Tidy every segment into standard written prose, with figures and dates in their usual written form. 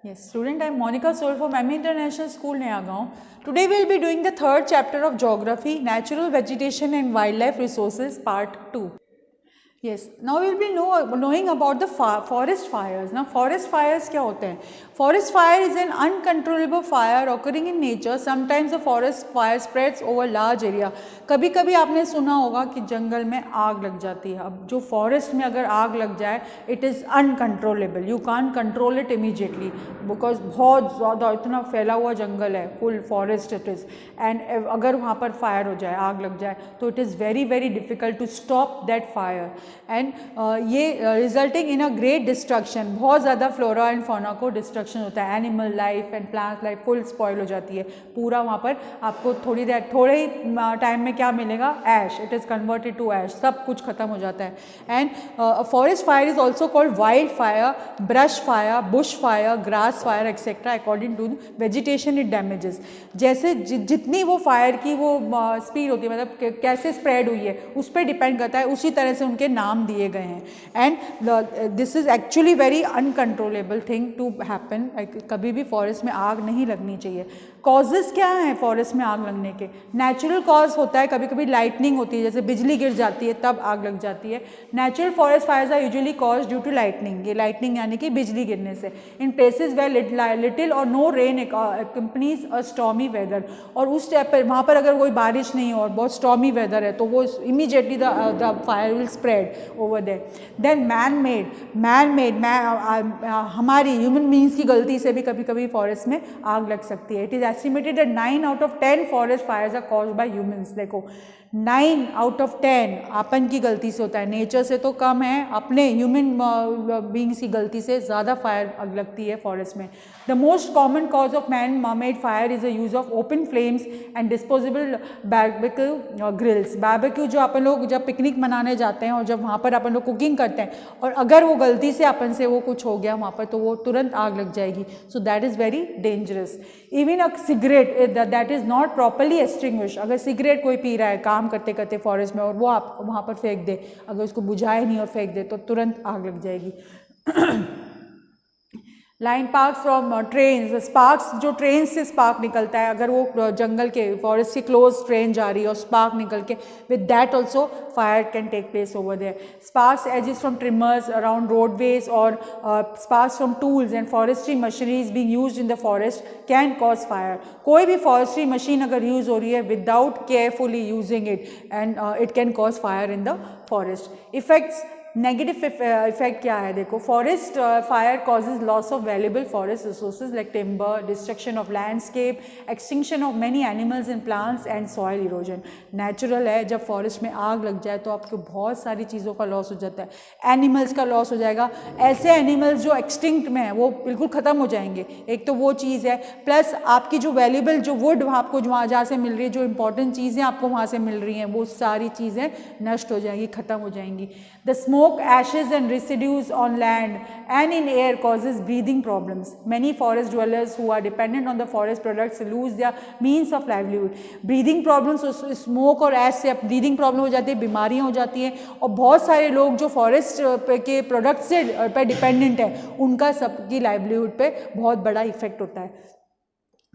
Yes, student, I am Monica Soul from ME International School, Nayagaon. Today we will be doing the third chapter of Geography, Natural Vegetation and Wildlife Resources, Part 2. Yes, now we will be knowing about the forest fires. Now, forest fires क्या होते हैं? Forest fire is an uncontrollable fire occurring in nature. Sometimes the forest fire spreads over large area. कभी कभी आपने सुना होगा कि जंगल में आग लग जाती है. अब जो फॉरेस्ट में अगर आग लग जाए, it is uncontrollable. You can't control it immediately because बहुत ज़्यादा इतना फैला हुआ जंगल है, full forest it is. And अगर वहाँ पर फायर हो जाए, आग लग जाए, तो it is very very difficult to stop that fire. And ये resulting in a great destruction. बहुत ज़्यादा फ्लोरा एंड फौना को डिस्ट्रक्शन होता है. Animal life and plant life full spoil हो जाती है. पूरा वहाँ पर आपको थोड़े ही टाइम में क्या मिलेगा? Ash. It is converted to ash. सब कुछ खत्म हो जाता है. And forest fire is also called wild fire, brush fire, bush fire, grass fire etcetera. According to vegetation it damages. जैसे जितनी वो फायर की वो स्पीड होती है, मतलब कैसे स्प्रेड हुई है, उस पर डिपेंड करता है. उसी तरह से उनके नाम दिए गए हैं. And this is actually very uncontrollable thing to happen. कभी भी फॉरेस्ट में आग नहीं लगनी चाहिए. कॉजेज़ क्या हैं फॉरेस्ट में आग लगने के? नेचुरल कॉज होता है, कभी कभी लाइटनिंग होती है, जैसे बिजली गिर जाती है तब आग लग जाती है. Natural forest fires are usually cause due to lightning. ये लाइटनिंग यानी कि बिजली गिरने से. इन प्लेसेस वेयर लिटिल और no rain accompanies a stormy weather. और उस टाइप पर वहाँ पर अगर कोई बारिश नहीं हो और बहुत स्टॉर्मी वेदर है, तो वो immediately the fire will spread over there. Then man-made हमारी ह्यूमन बींग्स की गलती से भी कभी कभी फॉरेस्ट में आग लग सकती है. It is estimated that 9 out of 10 forest fires are caused by humans. देखो 9 out of 10 अपन की गलती से होता है. नेचर से तो कम है, अपने ह्यूमन बींग्स की गलती से ज़्यादा फायर आग लगती है फॉरेस्ट में. The most common cause of man made fire is the use of open flames and disposable barbecue grills. Barbecue जो अपन लोग जब पिकनिक मनाने जाते हैं और जब वहाँ पर अपन लोग कुकिंग करते हैं, और अगर वो गलती से अपन से वो कुछ हो गया वहाँ पर, तो वो तुरंत आग लग जाएगी. So that is very dangerous. Even a cigarette that is not properly extinguish. अगर सिगरेट कोई पी रहा है काम करते करते फॉरेस्ट में, और वो आप वहाँ पर फेंक दे, अगर उसको बुझाए नहीं और फेंक दे, तो तुरंत आग लग जाएगी. Line park from train. Sparks, जो ट्रेन से स्पार्क निकलता है, अगर वो जंगल के फॉरेस्ट के क्लोज ट्रेन जा रही है और स्पार्क निकल के, with that also fire can take place over there. Sparks edges from trimmers around roadways और sparks from tools and forestry machineries being used in the forest can cause fire. कोई भी forestry machine अगर use हो रही है without carefully using it, and it can cause fire in the forest. Effects, negative effect क्या है? देखो, forest fire causes loss of valuable forest resources like timber, destruction of landscape, extinction of many animals and plants and soil erosion. Natural है, जब forest में आग लग जाए तो आपको बहुत सारी चीज़ों का लॉस हो जाता है. एनिमल्स का लॉस हो जाएगा. ऐसे एनिमल्स जो एक्सटिंक्ट में हैं वो बिल्कुल ख़त्म हो जाएंगे. एक तो वो चीज़ है, प्लस आपकी जो वैल्यूएबल जो वुड आपको जहाँ से मिल रही है, जो इंपॉर्टेंट चीज़ें आपको वहाँ से मिल रही हैं, वो सारी चीज़ें नष्ट हो जाएंगी, ख़त्म हो जाएंगी. The smoke, ashes and residues on land and in air causes breathing problems. Many forest dwellers who are dependent on the forest products lose their means of livelihood. Breathing problems, smoke और ash से breathing problem हो जाती है, बीमारियाँ हो जाती हैं. और बहुत सारे लोग जो फॉरेस्ट के प्रोडक्ट से पे डिपेंडेंट हैं, उनका सबकी लाइवलीहुड पे बहुत बड़ा इफेक्ट होता है.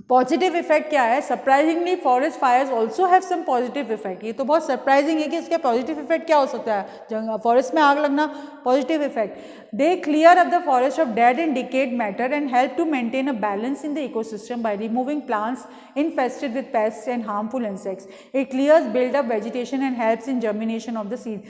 पॉजिटिव इफेक्ट क्या है? Surprisingly forest fires also have some positive effect. ये तो बहुत सरप्राइजिंग है कि इसके पॉजिटिव इफेक्ट क्या हो सकता है. फॉरेस्ट में आग लगना, positive effect. They clear up the forest of dead and decayed matter and help to maintain a balance in the ecosystem by removing plants infested with pests and harmful insects. It clears build up vegetation and helps in germination of the seed.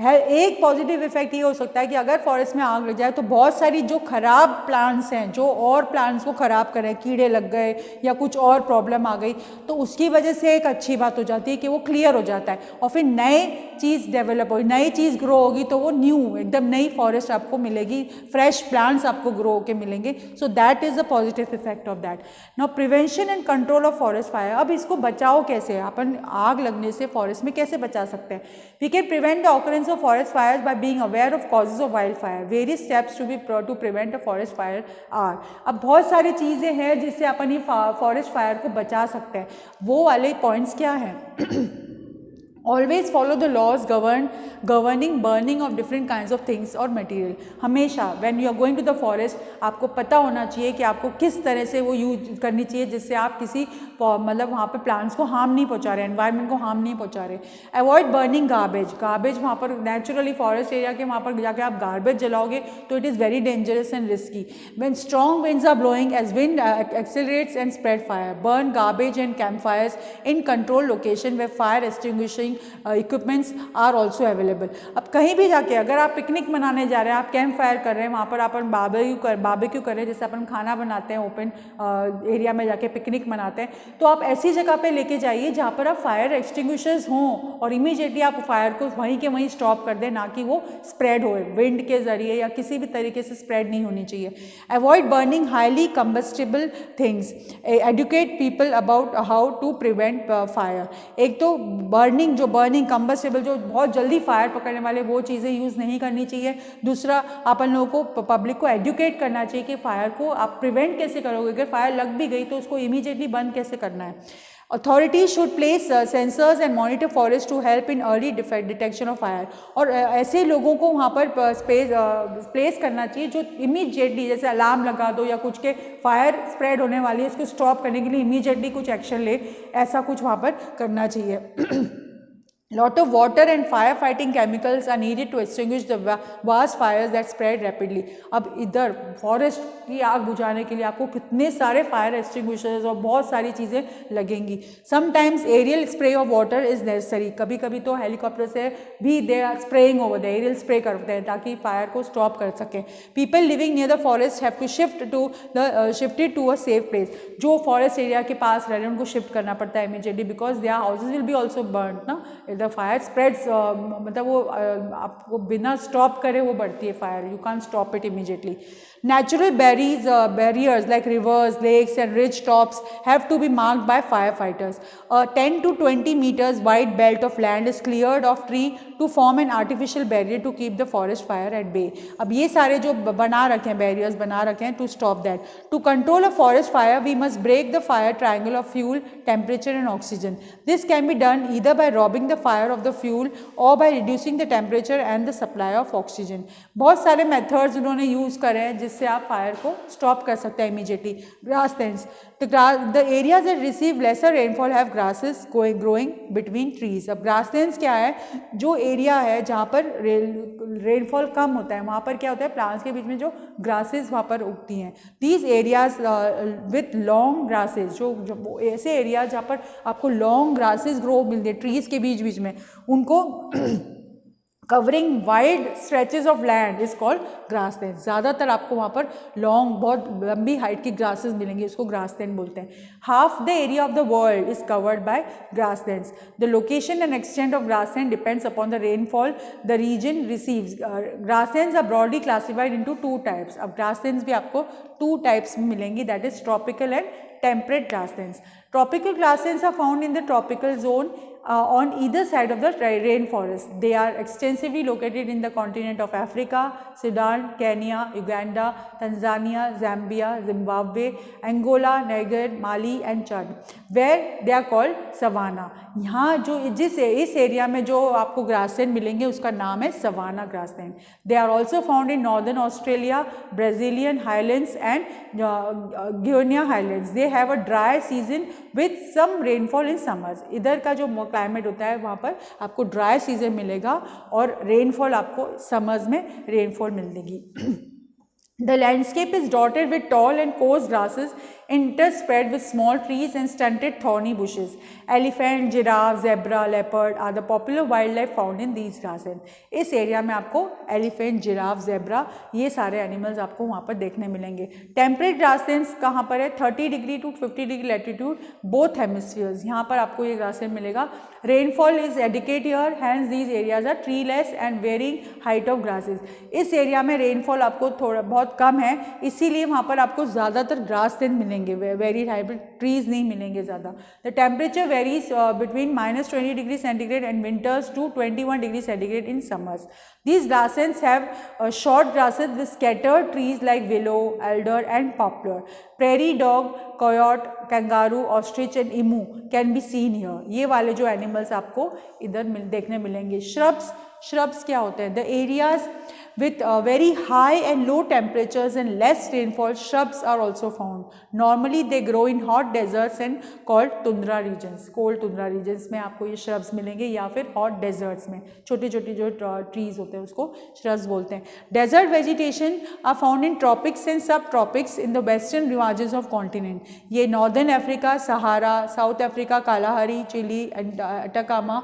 एक positive effect ये हो सकता है कि अगर forest में आग लग जाए तो बहुत सारी जो खराब प्लांट्स हैं, जो और प्लांट्स को खराब करें, कीड़े लग गए या कुछ और प्रॉब्लम आ गई, तो उसकी वजह से एक अच्छी बात हो जाती है कि वो क्लियर हो जाता है और फिर नए चीज़ डेवलप होगी, नई चीज़ ग्रो होगी, तो वो न्यू एकदम नई फॉरेस्ट आपको मिलेगी, फ्रेश प्लांट्स आपको ग्रो होकर मिलेंगे. So that is the positive effect of that. Now prevention and control of forest fire. अब इसको बचाओ कैसे? अपन आग लगने से फॉरेस्ट में कैसे बचा सकते हैं? We can prevent the occurrence of forest fires by being aware of causes of wildfire. Various steps to prevent a forest fire are. अब बहुत सारी चीज़ें हैं जिससे अपन ये फॉरेस्ट फायर को बचा सकते हैं. वो वाले पॉइंट्स क्या हैं? Always follow the laws governing burning of different kind of things और मटीरियल। हमेशा when you are going to the forest आपको पता होना चाहिए कि आपको किस तरह से वो यूज करनी चाहिए जिससे आप किसी मतलब वहाँ पे प्लांट्स को हार्म नहीं पहुँचा रहे, एनवायरनमेंट को हार्म नहीं पहुँचा रहे। अवॉइड बर्निंग गार्बेज वहाँ पर नेचुरली फॉरेस्ट एरिया के वहाँ पर जाके आप गार्बेज जलाओगे तो it is very dangerous and risky. When strong winds are blowing as wind accelerates and spread fire, burn garbage and campfires in controlled location where fire extinguishing equipments are also available। अब कहीं भी जाके अगर आप picnic मनाने जा रहे हैं, आप कैंप फायर कर रहे हैं, वहाँ पर अपन बारबेक्यू कर रहे हैं, जैसे अपन खाना बनाते हैं ओपन एरिया में जाके पिकनिक मनाते हैं, तो आप ऐसी जगह पे लेके जाइए जहाँ पर आप फायर एक्सटिंग्विशर्स हों और इमीडिएटली आप फायर को वहीं के वहीं स्टॉप कर दें, ना कि वो स्प्रेड हो विंड के जरिए या किसी भी तरीके से स्प्रेड नहीं होनी चाहिए। Avoid burning highly combustible things, educate people about how to prevent fire. एक तो बर्निंग कंबस्टिबल जो बहुत जल्दी फायर पकड़ने वाले वो चीज़ें यूज़ नहीं करनी चाहिए। दूसरा अपन लोगों को पब्लिक को एडुकेट करना चाहिए कि फायर को आप प्रिवेंट कैसे करोगे, अगर फायर लग भी गई तो उसको इमीडिएटली बंद कैसे करना है। Authorities should place sensors and monitor forest to help in early detection of fire। और ऐसे लोगों को वहाँ पर प्लेस करना चाहिए जो इमीडिएटली जैसे अलार्म लगा दो या कुछ के फायर स्प्रेड होने वाली है इसको स्टॉप करने के लिए इमीडिएटली कुछ एक्शन ले, ऐसा कुछ वहाँ पर करना चाहिए। Lot of water and firefighting chemicals are needed to extinguish the vast fires that spread rapidly। अब इधर फॉरेस्ट की आग बुझाने के लिए आपको कितने सारे फायर एक्सटिंग्विशर्स और बहुत सारी चीज़ें लगेंगी। Sometimes aerial spray of water is necessary, कभी कभी तो हेलीकॉप्टर से भी they are spraying over the aerial spray करते हैं ताकि फायर को स्टॉप कर सकें। People living near the forest have to shifted to a safe place. जो फॉरेस्ट एरिया के पास रह रहे हैं उनको शिफ्ट करना पड़ता है immediately because their houses will be also burn ना। द फायर स्प्रेड्स मतलब वो आपको बिना स्टॉप करे वो बढ़ती है fire, you can stop it immediately. Natural barriers like rivers, lakes and ridge tops have to be marked by firefighters। A 10 to 20 meters wide belt of land is cleared of tree to form an artificial barrier to keep the forest fire at bay। अब ये सारे जो बना रखे हैं barriers बना रखे हैं to stop that। To control a forest fire we must break the fire triangle of fuel, temperature and oxygen। This can be done either by robbing the fire of the fuel or by reducing the temperature and the supply of oxygen। बहुत सारे methods उन्होंने use करे हैं जिससे आप fire को stop कर सकते हैं immediately. Grasslands, the areas that receive lesser rainfall have grasses growing between trees. अब ग्रासलैंड्स क्या है, जो एरिया है जहाँ पर रेनफॉल कम होता है वहाँ पर क्या होता है, प्लांट्स के बीच में जो ग्रासेस वहाँ पर उगती हैं। These areas with long grasses, जो ऐसे एरिया जहाँ पर आपको लॉन्ग ग्रासेस ग्रो मिलते हैं ट्रीज के बीच बीच में, उनको covering wide stretches of land is called grassland. ज़्यादातर आपको वहाँ पर लॉन्ग बहुत लंबी हाइट की ग्रासेस मिलेंगी, इसको ग्रासलैंड बोलते हैं। Half the area of the world is covered by grasslands. The location and extent of grassland depends upon the rainfall the region receives. Grasslands are broadly classified into 2 types. अब ग्रासलैंड्स भी आपको 2 types में मिलेंगी, that is tropical and temperate grasslands। Tropical grasslands are found in the tropical zone on either side of the rainforest। They are extensively located in the continent of Africa, Sudan, Kenya, Uganda, Tanzania, Zambia, Zimbabwe, Angola, Niger, Mali and Chad, where they are called savanna। यहाँ जो इस area में जो आपको grassland मिलेंगे उसका नाम है savanna grassland. They are also found in northern Australia, Brazilian highlands and Guiana highlands. They have a dry season with some rainfall in summers. इधर का जो क्लाइमेट होता है वहाँ पर आपको ड्राई सीजन मिलेगा और रेनफॉल आपको समर्स में रेनफॉल मिलेगी। The landscape is dotted with tall and coarse grasses interspread with small trees and stunted thorny bushes। Elephant, giraffe, zebra, leopard are the popular wildlife found in these grasslands। इस area में आपको elephant, giraffe, zebra ये सारे animals आपको वहाँ पर देखने मिलेंगे। टेम्परेट ग्रासलैंड्स कहाँ पर है, 30 degree to 50 degree latitude both hemispheres, यहाँ पर आपको ये ग्रासलैंड मिलेगा। Rainfall is adequate here, hence these areas are treeless and varying height of grasses. इस एरिया में रेनफॉल आपको थोड़ा बहुत कम है, इसीलिए वहाँ पर आपको ज़्यादातर ग्रासलैंड मिलेंगे। मिलेंगे, वेरी हाइब्रिड ट्रीज नहीं मिलेंगे ज़्यादा. The temperature varies between -20 degree centigrade and winters to 21 degree centigrade in summers. These grasslands have short grasses with scattered trees like willow, alder and poplar. Prairie dog, coyote, kangaroo, ostrich and emu can be seen here. ये वाले जो animals आपको इधर देखने मिलेंगे. Shrubs क्या होते हैं? The areas with very high and low temperatures and less rainfall, shrubs are also found. Normally they grow in hot deserts and called tundra regions. Cold tundra regions में आपको ये shrubs मिलेंगे या फिर hot deserts में छोटे छोटे जो trees होते हैं उसको shrubs बोलते हैं. Desert vegetation are found in tropics and subtropics in the western margins of continent. ये Northern Africa, Sahara, South Africa, Kalahari, Chile and Atacama,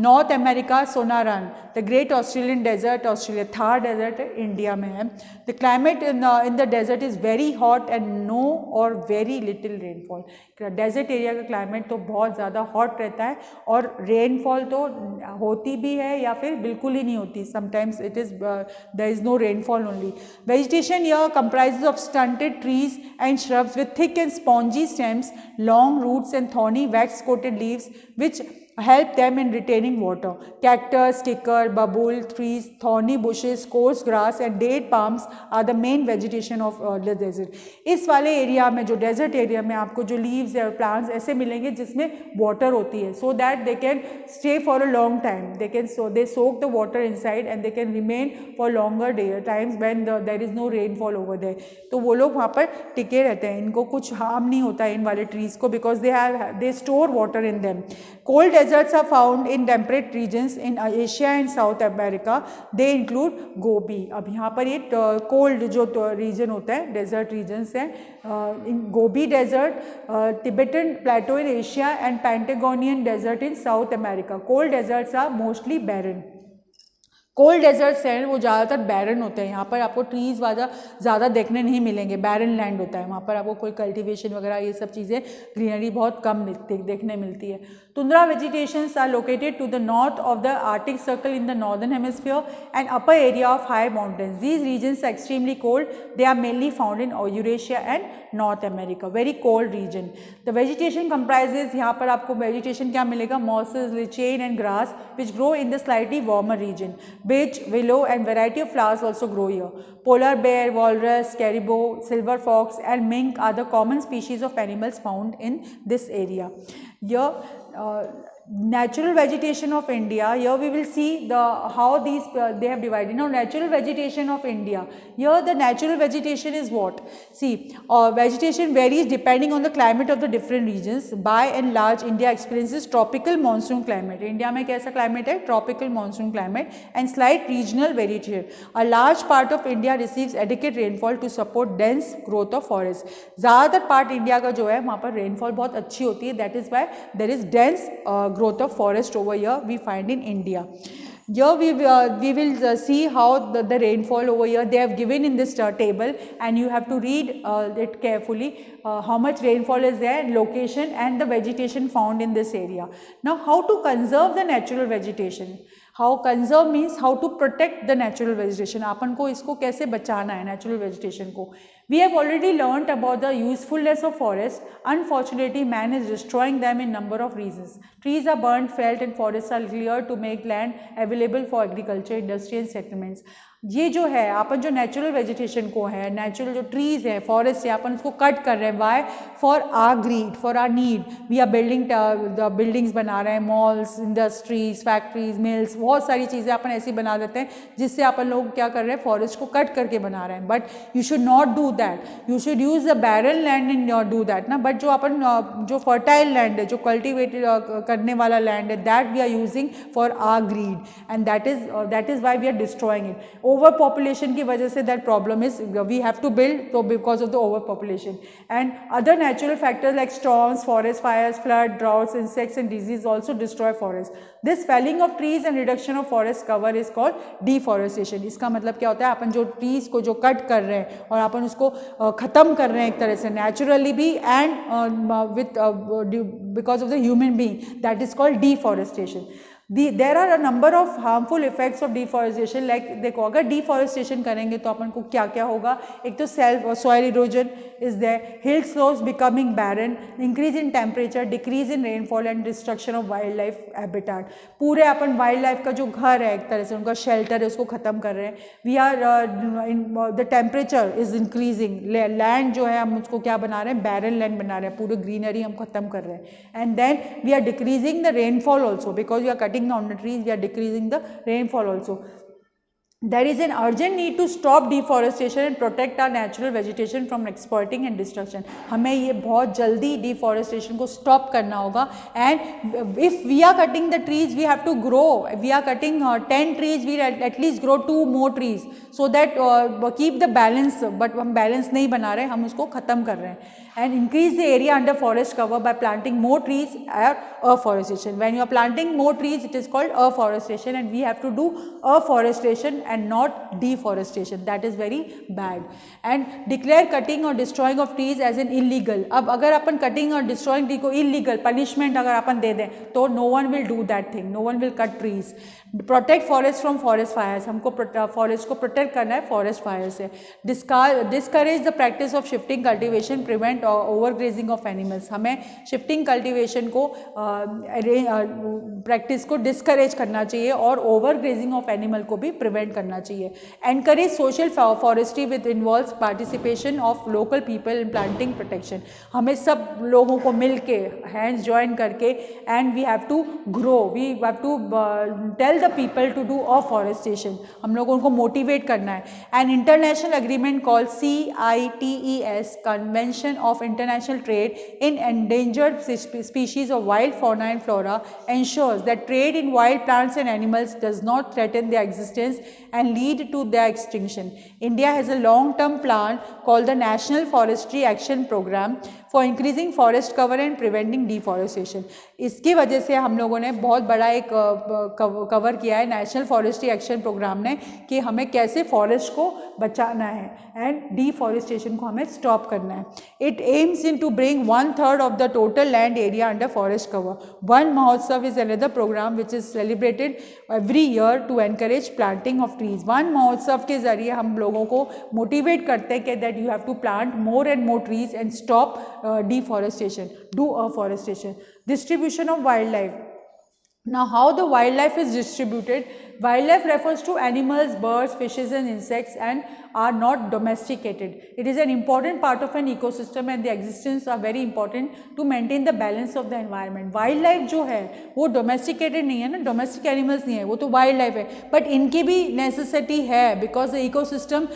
North America, Sonoran, the Great Australian Desert, Australia, Thar Desert India में है. The climate in the desert is very hot and no or very little rainfall. Desert area का climate तो बहुत ज़्यादा hot रहता है और rainfall तो होती भी है या फिर बिल्कुल ही नहीं होती. Sometimes it is there is no rainfall only. Vegetation here comprises of stunted trees and shrubs with thick and spongy stems, long roots and thorny wax coated leaves which help them in retaining water. Cactus, kicker, babul trees, thorny bushes, coarse grass and date palms are the main vegetation of the desert. इस वाले area में जो desert area में आपको जो leaves और plants ऐसे मिलेंगे जिसमें वाटर होती है, so that they can stay for a long time. They soak the water inside and they can remain for longer times when there is no rainfall over there. तो वो लोग वहाँ पर टिके रहते हैं, इनको कुछ हार्म नहीं होता है इन वाले ट्रीज को, because they store water in them. Cold deserts are found in temperate regions in Asia and South America. They include Gobi. अब यहाँ पर ये cold जो region होता है, desert regions हैं, in Gobi desert, Tibetan plateau in Asia and Patagonian desert in South America. Cold deserts are mostly barren. Cold deserts हैं वो ज़्यादातर बैरन होते हैं. यहाँ पर आपको ट्रीज़ ज़्यादा देखने नहीं मिलेंगे, बैरन लैंड होता है. वहाँ पर आपको कोई कल्टीवेशन वगैरह ये सब चीज़ें, ग्रीनरी बहुत कम देखने मिलती है. Tundra vegetations are located to the north of the Arctic Circle in the northern hemisphere and upper area of high mountains. These regions are extremely cold. They are mainly found in Eurasia and North America. Very cold region. The vegetation comprises, यहाँ पर आपको vegetation क्या मिलेगा? Mosses, lichen and grass which grow in the slightly warmer region. Beech, willow and variety of flowers also grow here. Polar bear, walrus, caribou, silver fox and mink are the common species of animals found in this area. Here natural vegetation of India. Here we will see how these they have divided. Now natural vegetation of India. Here the natural vegetation is what? See, vegetation varies depending on the climate of the different regions. By and large, India experiences tropical monsoon climate. India में कैसा climate है? Tropical monsoon climate and slight regional variation. A large part of India receives adequate rainfall to support dense growth of forests. ज़्यादातर part India का जो है वहाँ पर rainfall बहुत अच्छी होती है. That is why there is dense growth of forest over here we find in India. Here we will see how the rainfall over here they have given in this table, and you have to read it carefully, how much rainfall is there, location and the vegetation found in this area. Now how to conserve the natural vegetation? How conserve means how to protect the natural vegetation. अपन को इसको कैसे बचाना है natural vegetation को. We have already learnt about the usefulness of forests. Unfortunately, man is destroying them in number of reasons. Trees are burnt, felled and forests are cleared to make land available for agriculture, industry and settlements. ये जो है अपन जो natural vegetation को है, natural जो trees है, forest है, अपन उसको कट कर रहे हैं. Why? For our greed, for our need. We are buildings बना रहे हैं, मॉल्स, इंडस्ट्रीज, फैक्ट्रीज, मिल्स, बहुत सारी चीज़ें अपन ऐसी बना देते हैं जिससे अपन लोग क्या कर रहे हैं, फॉरेस्ट को कट करके बना रहे हैं. But you should not do that. You should use the barren land in not do that ना. बट जो अपन जो फर्टाइल लैंड है, जो कल्टिवेटेड करने वाला लैंड है, that we are using for our greed and that is why we are destroying it. Overpopulation की वजह से that problem is we have to build, so because of the overpopulation and other natural factors like storms, forest fires, flood, droughts, insects and disease also destroy forests. This felling of trees and reduction of forest cover is called deforestation. इसका मतलब क्या होता है, अपन जो trees को जो cut कर रहे हैं और अपन उसको ख़त्म कर रहे हैं एक तरह से naturally भी and with because of the human being, that is called deforestation. There are a number of harmful effects of deforestation. Like देखो, अगर deforestation करेंगे तो अपन को क्या क्या होगा. एक तो soil erosion is there, hill slopes becoming barren, increase in temperature, decrease in rainfall and destruction of wildlife habitat. पूरे अपन wildlife का जो घर है, एक तरह से उनका shelter है, उसको ख़त्म कर रहे हैं. We are the temperature is increasing. Land जो है हम उसको क्या बना रहे हैं, barren land बना रहे हैं, पूरे greenery हम ख़त्म कर रहे हैं. And then we are decreasing the rainfall also, because we are cutting down the trees, we are decreasing the rainfall also. There is an urgent need to stop deforestation and protect our natural vegetation from exploiting and destruction. हमें ये बहुत जल्दी deforestation को stop करना होगा. And if we are cutting the trees, we have to grow. We are cutting 10 trees, we at least grow 2 more trees, so that keep the balance. But हम balance नहीं बना रहे, हम उसको ख़त्म कर रहे हैं. And increase the area under forest cover by planting more trees or afforestation. When you are planting more trees, it is called afforestation, and we have to do afforestation and not deforestation. That is very bad. And declare cutting or destroying of trees as an illegal. अब अगर अपन cutting or destroying tree को illegal punishment अगर अपन दे दें तो no one will do that thing. No one will cut trees. Protect forest from forest fires. हमको forest को protect करना है forest fire से. Discourage the practice of shifting cultivation, prevent overgrazing of animals. हमें shifting cultivation को practice को discourage करना चाहिए और overgrazing of animal को भी prevent करना चाहिए. Encourage social forestry which involves participation of local people in planting protection. हमें सब लोगों को मिलके hands join करके and we have to grow. We have to tell the people to do afforestation. हम लोगों को motivate करना है. An international agreement called CITES, Convention of International Trade in Endangered Species of Wild Fauna and Flora, ensures that trade in wild plants and animals does not threaten their existence and lead to their extinction. India has a long-term plan called the National Forestry Action Program for increasing forest cover and preventing deforestation. इसकी वजह से हम लोगों ने बहुत बड़ा एक cover किया है नेशनल फॉरेस्ट्री एक्शन प्रोग्राम ने कि हमें कैसे फॉरेस्ट को बचाना है एंड डिफॉरेस्टेशन को हमें स्टॉप करना है. It aims in to bring 1/3 of the total land area under forest cover. One Mahotsav is another program which is celebrated every year to encourage planting of trees. One Mahotsav के जरिए हम लोगों को motivate करते हैं कि that you have to plant more and more trees and stop deforestation, do afforestation. Distribution of wildlife. Now, how the wildlife is distributed? Wildlife refers to animals, birds, fishes and insects and are not domesticated. It is an important part of an ecosystem and their existence are very important to maintain the balance of the environment. Wildlife जो है वो domesticated नहीं है ना, domestic animals नहीं है, वो तो wildlife है, but इनकी भी necessity है because the ecosystem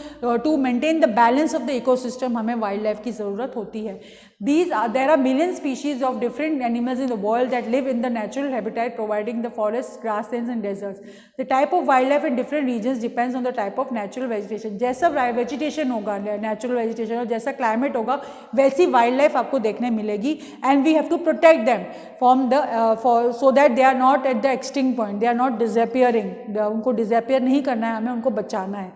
to maintain the balance of the ecosystem हमें wildlife की ज़रूरत होती है. There are million species of different animals in the world that live in the natural habitat providing the forests, grasslands and deserts. The type of wildlife in different regions depends on the type of natural vegetation. जैसा vegetation होगा natural vegetation और जैसा climate होगा वैसी wildlife आपको देखने मिलेगी and we have to protect them from the so that they are not at the extinct point, they are not disappearing. उनको disappear नहीं करना है, हमें उनको बचाना है.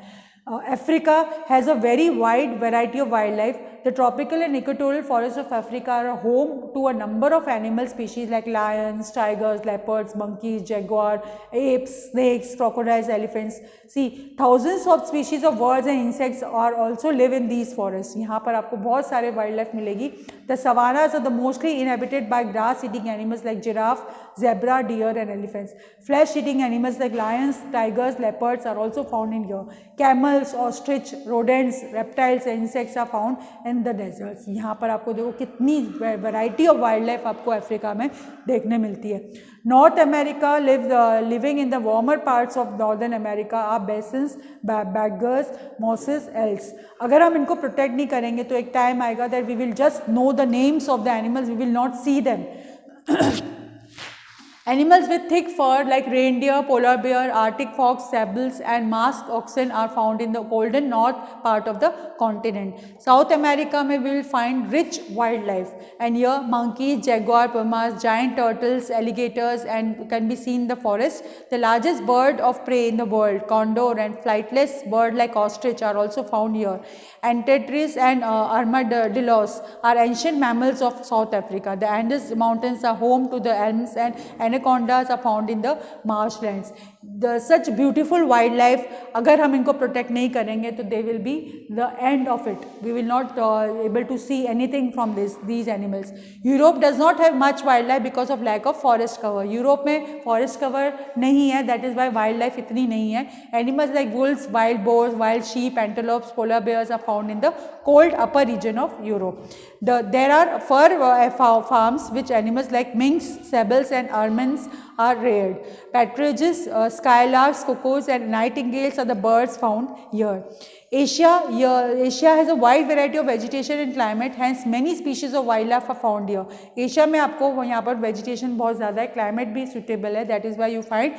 Africa has a very wide variety of wildlife. The tropical and equatorial forests of Africa are home to a number of animal species like lions, tigers, leopards, monkeys, jaguar, apes, snakes, crocodiles, elephants. See, thousands of species of birds and insects are also live in these forests. यहाँ पर आपको बहुत सारे wildlife मिलेगी. The savannas are the mostly inhabited by grass-eating animals like giraffe, zebra, deer and elephants. Flesh-eating animals like lions, tigers, leopards are also found in here. Camels, ostrich, rodents, reptiles and insects are found in the deserts. यहाँ पर आपको देखो कितनी variety of wildlife आपको Africa में देखने मिलती है. North America living in the warmer parts of Northern America are bisons, badgers, mosses, elks. अगर हम इनको protect नहीं करेंगे तो एक time आएगा that we will just know the names of the animals, we will not see them. Animals with thick fur like reindeer, polar bear, Arctic fox, sables and masked oxen are found in the golden north part of the continent. South America में we will find rich wildlife and here monkeys, jaguar, pumas, giant turtles, alligators and can be seen in the forest. The largest bird of prey in the world, condor and flightless bird like ostrich are also found here. Anteaters and armadillos are ancient mammals of South Africa. The Andes Mountains are home to the elms and anacondas are found in the marshlands. Such beautiful wild life, अगर हम इनको protect नहीं करेंगे तो they will be the end of it. We will not able to see anything from these animals. Europe does not have much wild life because of lack of forest cover. Europe में forest cover नहीं है, that is why wild life इतनी नहीं है. Animals like wolves, wild bourse, wild sheep, antelopes, polar bears are found in the cold upper region of Europe. There are fur farms which animals like minks, sables and ermines are reared. Partridges, skylarks, cuckoos and nightingales are the birds found here. Asia has a wide variety of vegetation and climate, hence many species of wildlife are found here. Asia में आपको यहाँ पर vegetation बहुत ज़्यादा है, climate भी suitable है, that is why you find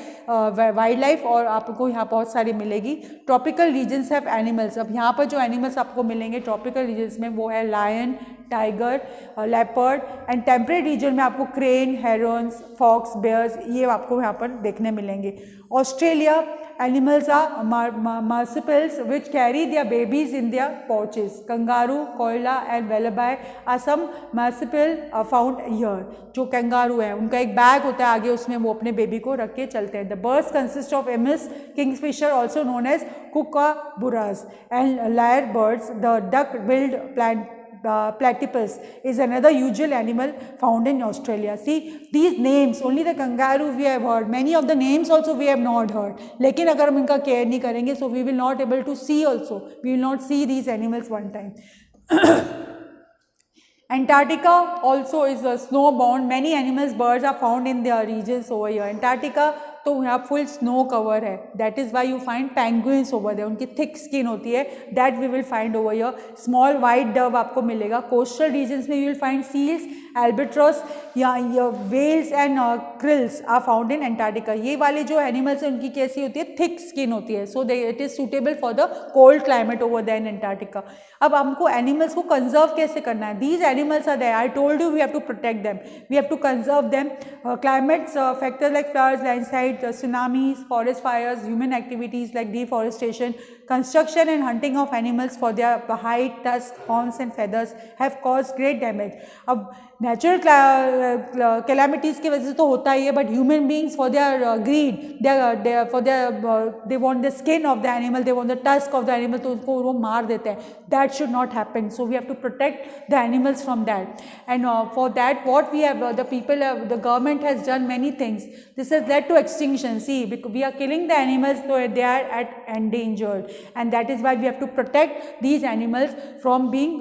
wildlife और आपको यहाँ बहुत सारी मिलेगी. Tropical regions have animals. अब यहाँ पर जो animals आपको मिलेंगे tropical regions में वो है lion, tiger, leopard and temperate region में आपको क्रेन, हेरॉन्स, फॉक्स, बेयर्स ये आपको यहाँ पर देखने मिलेंगे. Australia animals are marsupials which carry their babies in their pouches. Kangaroo, koala and wallaby are some marsupial found here. जो कंगारू है उनका एक बैग होता है आगे, उसमें वो अपने बेबी को रख के चलते हैं. The birds consist of emus, kingfisher also known as kookaburras and lyre birds. The duck billed platypus is another usual animal found in Australia. See these names, only the kangaroo we have heard, many of the names also we have not heard. लेकिन अगर हम इनका care नहीं करेंगे so we will not able to see also, we will not see these animals one time. Antarctica also is a snow-bound. Many animals, birds are found in their regions over here. Antarctica तो यहाँ full snow cover है, that is why you find penguins over there. उनकी thick skin होती है, that we will find over here. Small white dove आपको मिलेगा. Coastal regions में you will find seals, albatross या whales and krills are found in Antarctica. ये वाले जो एनिमल्स हैं उनकी कैसी होती है, थिक स्किन होती है, so it is suitable for the cold climate over there in Antarctica. अब हमको एनिमल्स को कंजर्व कैसे करना है. These animals are there, I told you we have to protect them, we have to conserve them. Climate factors like floods, landslide, tsunamis, forest fires, human activities like deforestation, construction and hunting of animals for their height, tusk, horns and feathers have caused great damage. अब natural calamities की वजह से तो होता ही है, but human beings for their greed, for their they want the skin of the animal, they want the tusk of the animal, तो उसको वो मार देते हैं. That should not happen. So we have to protect the animals from that. And for that what we have, the people, the government has done many things. This has lead to extinction. See we are killing the animals, so they are at endangered, and that is why we have to protect these animals from being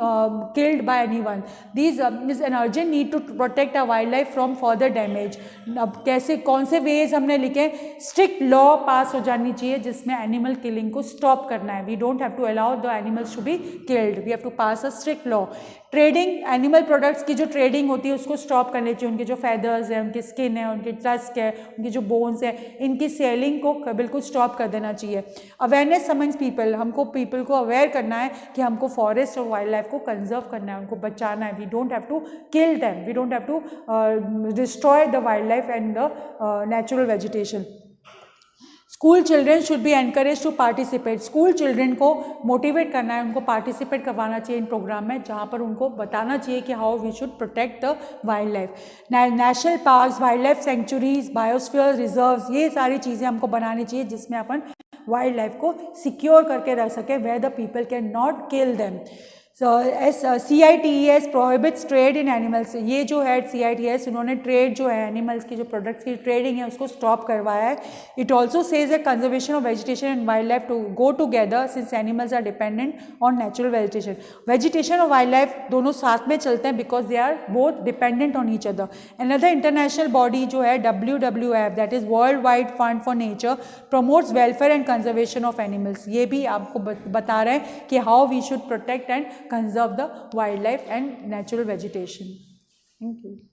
killed by anyone. These is an urgent need to protect our wildlife from further damage. अब कैसे, कौन से veg हमने लिखे. Strict law पास हो जानी चाहिए जिसमें एनिमल किलिंग को स्टॉप करना है. We don't have to allow the animals to be killed, we have to pass a strict law. Trading, animal products की जो ट्रेडिंग होती है उसको स्टॉप करनी चाहिए. उनके जो फैदर्स है, उनकी स्किन है, उनकी टस्क है, उनकी जो बोन्स है, इनकी सेलिंग को बिल्कुल स्टॉप कर देना चाहिए. अवेयरनेस अमंग्स पीपल, हमको पीपल को अवेयर करना है कि हमको फॉरेस्ट और वाइल्ड लाइफ को कंजर्व करना है, उनको बचाना है. We don't have to kill them, we don't have to destroy the wild life and the natural vegetation. School children should be encourage to participate. School children को motivate करना है, उनको पार्टिसिपेट करवाना चाहिए इन प्रोग्राम में, जहाँ पर उनको बताना चाहिए कि how we should protect the wild life. National parks, wild life sanctuaries, biosphere reserves, ये सारी चीज़ें हमको बनानी चाहिए जिसमें अपन वाइल्ड लाइफ को सिक्योर करके रख सके, where the people can not kill them. So as CITES prohibits trade in animals. ये जो है CITES, उन्होंने ट्रेड जो है एनिमल्स की जो प्रोडक्ट्स की ट्रेडिंग है उसको स्टॉप करवाया है. It also says that conservation of vegetation and wild life to go together since animals are dependent on natural vegetation. Vegetation और वाइल्ड लाइफ दोनों साथ में चलते हैं because they are both dependent on each other. Another international body जो है WWF, that is world wide fund for nature, promotes welfare and conservation of animals. ये भी आपको बता रहे हैं कि how we should protect and conserve the wildlife and natural vegetation. Thank you.